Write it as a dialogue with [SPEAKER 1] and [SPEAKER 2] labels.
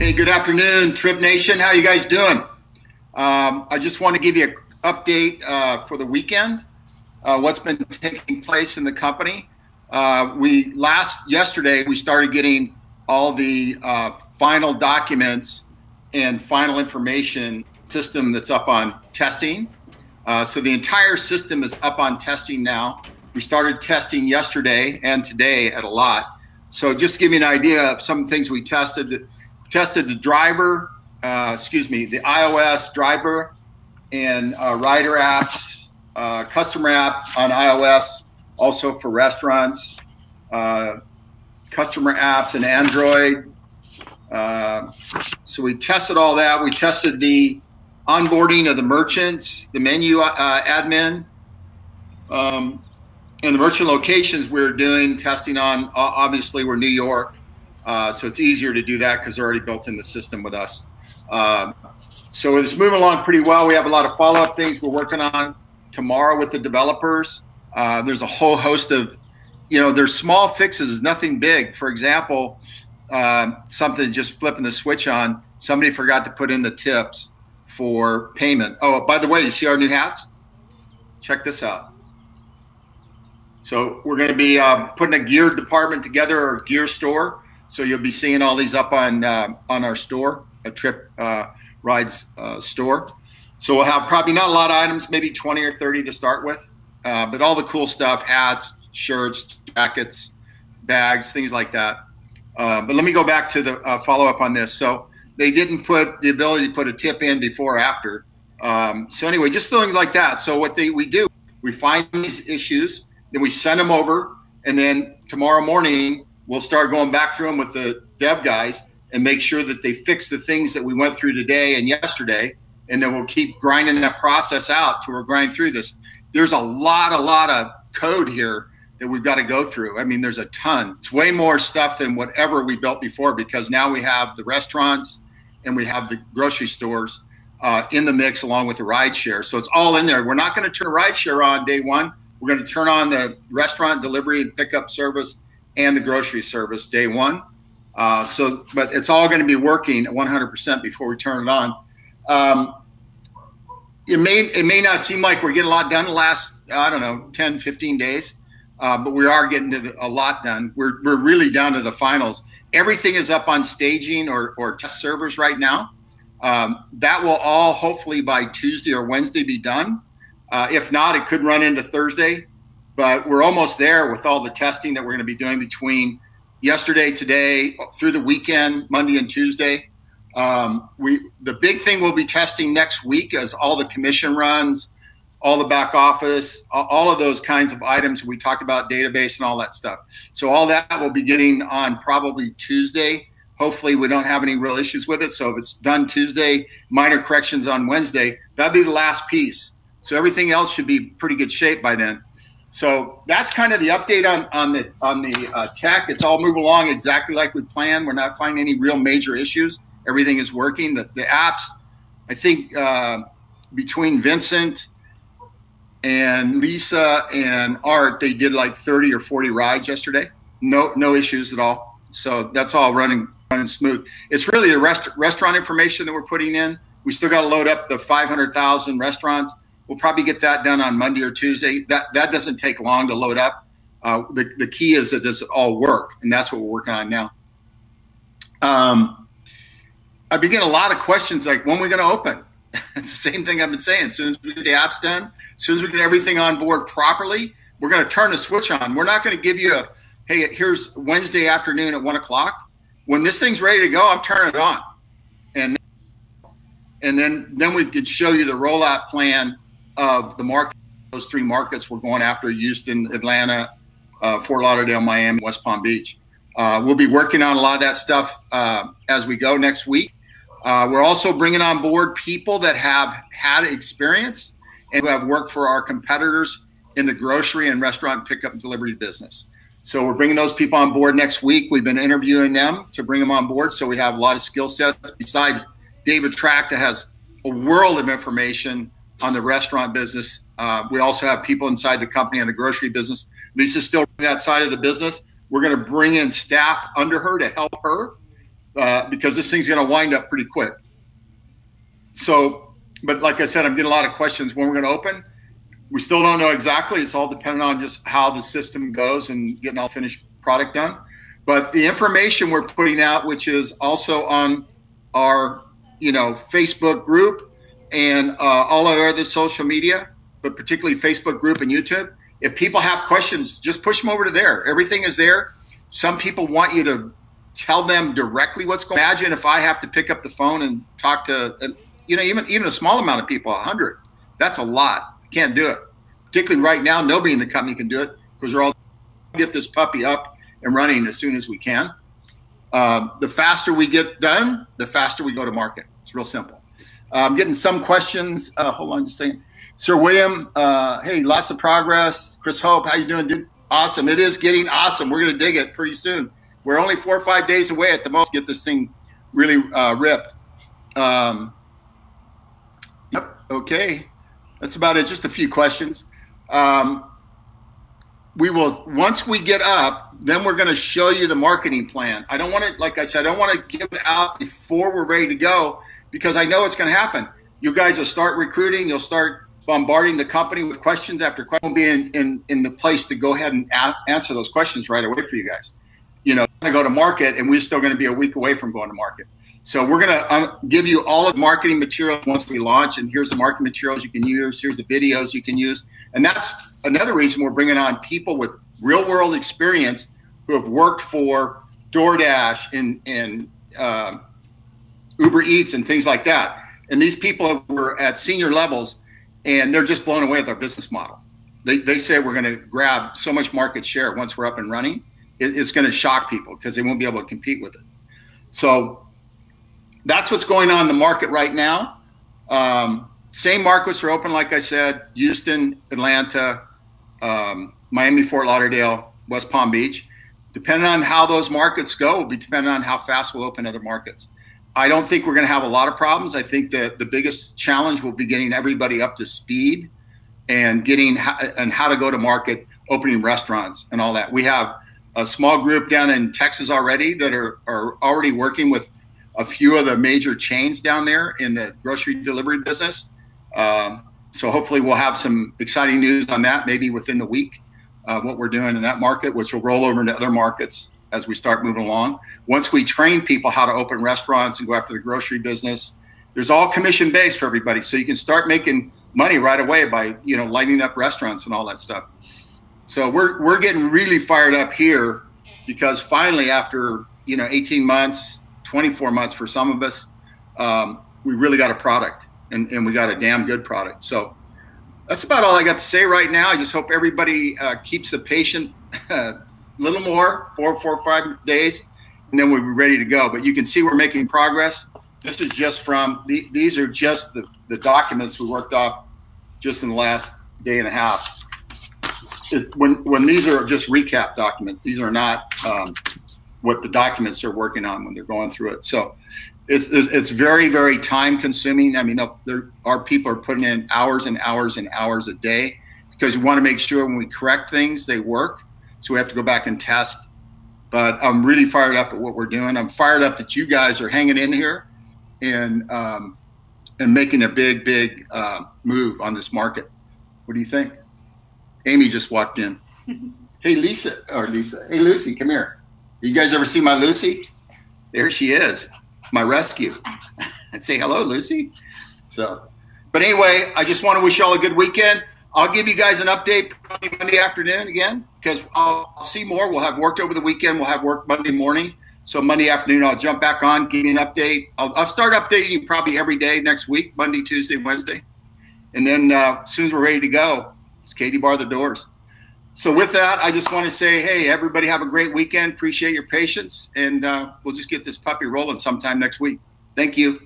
[SPEAKER 1] Hey, good afternoon, Trip Nation. How you guys doing? I just want to give you an update for the weekend, what's been taking place in the company. Yesterday, we started getting all the final documents and final information system that's up on testing. So the entire system is up on testing now. We started testing yesterday and today at a lot. So just to give you an idea of some things we tested the driver, the iOS driver and rider apps, customer app on iOS, also for restaurants, customer apps and Android. So we tested all that. We tested the onboarding of the merchants, the menu admin, and the merchant locations we're doing testing on. Obviously, we're New York. So it's easier to do that because they're already built in the system with us. So it's moving along pretty well. We have a lot of follow-up things we're working on tomorrow with the developers. There's a whole host of, there's small fixes, nothing big. For example, something just flipping the switch on, somebody forgot to put in the tips for payment. Oh, by the way, you see our new hats? Check this out. So we're going to be putting a gear department together, or gear store. So you'll be seeing all these up on our store, a Trip Rides store. So we'll have probably not a lot of items, maybe 20 or 30 to start with, but all the cool stuff, hats, shirts, jackets, bags, things like that. But let me go back to the follow-up on this. So they didn't put the ability to put a tip in before or after. So anyway, just things like that. So what we do, we find these issues, then we send them over, and then tomorrow morning, we'll start going back through them with the dev guys and make sure that they fix the things that we went through today and yesterday. And then we'll keep grinding that process out till we're grinding through this. There's a lot of code here that we've got to go through. I mean, there's a ton. It's way more stuff than whatever we built before, because now we have the restaurants and we have the grocery stores in the mix along with the ride share. So it's all in there. We're not going to turn a ride share on day one. We're going to turn on the restaurant delivery and pickup service and the grocery service day one. But it's all going to be working at 100% before we turn it on. It may not seem like we're getting a lot done the last, 10, 15 days, but we are getting a lot done. We're really down to the finals. Everything is up on staging or test servers right now. That will all hopefully by Tuesday or Wednesday be done. If not, it could run into Thursday. But we're almost there with all the testing that we're going to be doing between yesterday, today, through the weekend, Monday and Tuesday. The big thing we'll be testing next week is all the commission runs, all the back office, all of those kinds of items we talked about, database and all that stuff. So all that we'll be getting on probably Tuesday. Hopefully we don't have any real issues with it. So if it's done Tuesday, minor corrections on Wednesday, that'll be the last piece. So everything else should be pretty good shape by then. So that's kind of the update on the tech. It's all moving along exactly like we planned. We're not finding any real major issues. Everything is working. The apps, I think between Vincent and Lisa and Art, they did like 30 or 40 rides yesterday. No issues at all. So that's all running smooth. It's really the restaurant information that we're putting in. We still got to load up the 500,000 restaurants. We'll probably get that done on Monday or Tuesday. That doesn't take long to load up. The key is that this all work, and that's what we're working on now. I've been getting a lot of questions like, when are we going to open? It's the same thing I've been saying. As soon as we get the apps done, as soon as we get everything on board properly, we're going to turn the switch on. We're not going to give you hey, here's Wednesday afternoon at 1 o'clock. When this thing's ready to go, I'm turning it on. And then we can show you the rollout plan of the market, those 3 markets we're going after: Houston, Atlanta, Fort Lauderdale, Miami, West Palm Beach. We'll be working on a lot of that stuff as we go next week. We're also bringing on board people that have had experience and who have worked for our competitors in the grocery and restaurant pickup and delivery business. So we're bringing those people on board next week. We've been interviewing them to bring them on board. So we have a lot of skill sets besides David Track that has a world of information on the restaurant business. We also have people inside the company on the grocery business. Lisa's still on that side of the business. We're going to bring in staff under her to help her because this thing's going to wind up pretty quick. So, but like I said, I'm getting a lot of questions when we're going to open. We still don't know exactly. It's all dependent on just how the system goes and getting all finished product done. But the information we're putting out, which is also on our, Facebook group and all our other social media, but particularly Facebook group and YouTube. If people have questions, just push them over to there. Everything is there. Some people want you to tell them directly what's going on. Imagine if I have to pick up the phone and talk to, even a small amount of people, 100. That's a lot. Can't do it. Particularly right now, nobody in the company can do it because we're all get this puppy up and running as soon as we can. The faster we get done, the faster we go to market. It's real simple. I'm getting some questions. Hold on just a second. Sir William, hey, lots of progress. Chris Hope, how you doing, dude? Awesome. It is getting awesome. We're going to dig it pretty soon. We're only 4 or 5 days away at the most to get this thing really ripped. Yep. Okay. That's about it. Just a few questions. We will, once we get up, then we're going to show you the marketing plan. I don't want to, like I said, I don't want to give it out before we're ready to go because I know it's going to happen. You guys will start recruiting. You'll start bombarding the company with questions after questions. We'll be in the place to go ahead and answer those questions right away for you guys. We're going to go to market, and we're still going to be a week away from going to market. So we're going to give you all of the marketing material once we launch, and here's the marketing materials you can use. Here's the videos you can use. And that's another reason we're bringing on people with real-world experience who have worked for DoorDash and Uber Eats and things like that. And these people were at senior levels, and they're just blown away with our business model. They say we're going to grab so much market share once we're up and running. It's going to shock people because they won't be able to compete with it. So that's what's going on in the market right now. Same markets are open, like I said, Houston, Atlanta, Miami, Fort Lauderdale, West Palm Beach. Depending on how those markets go will be dependent on how fast we'll open other markets. I don't think we're going to have a lot of problems. I think that the biggest challenge will be getting everybody up to speed and how to go to market, opening restaurants and all that. We have a small group down in Texas already that are already working with a few of the major chains down there in the grocery delivery business. So hopefully we'll have some exciting news on that maybe within the week, what we're doing in that market, which will roll over into other markets as we start moving along. Once we train people how to open restaurants and go after the grocery business, there's all commission based for everybody. So you can start making money right away by, lighting up restaurants and all that stuff. So we're getting really fired up here because finally after, 18 months, 24 months for some of us, we really got a product and we got a damn good product. So that's about all I got to say right now. I just hope everybody keeps the patient a little more, 4 or 5 days, and then we'll be ready to go. But you can see we're making progress. This is just these are just the documents we worked off just in the last day and a half. When these are just recap documents, these are not what the documents are working on when they're going through it. So it's very, very time consuming. I mean, our people are putting in hours and hours and hours a day because we want to make sure when we correct things, they work. So we have to go back and test. But I'm really fired up at what we're doing. I'm fired up that you guys are hanging in here and making a big move on this market. What do you think? Amy just walked in. Hey, Lisa. Hey, Lucy, come here. You guys ever see my Lucy? There she is, my rescue. I'd say hello, Lucy. So, but anyway, I just want to wish you all a good weekend. I'll give you guys an update probably Monday afternoon again because I'll see more. We'll have worked over the weekend. We'll have work Monday morning. So Monday afternoon, I'll jump back on, give you an update. I'll start updating you probably every day next week, Monday, Tuesday, Wednesday. And then as soon as we're ready to go, it's Katie bar the doors. So with that, I just want to say, hey, everybody have a great weekend. Appreciate your patience. And we'll just get this puppy rolling sometime next week. Thank you.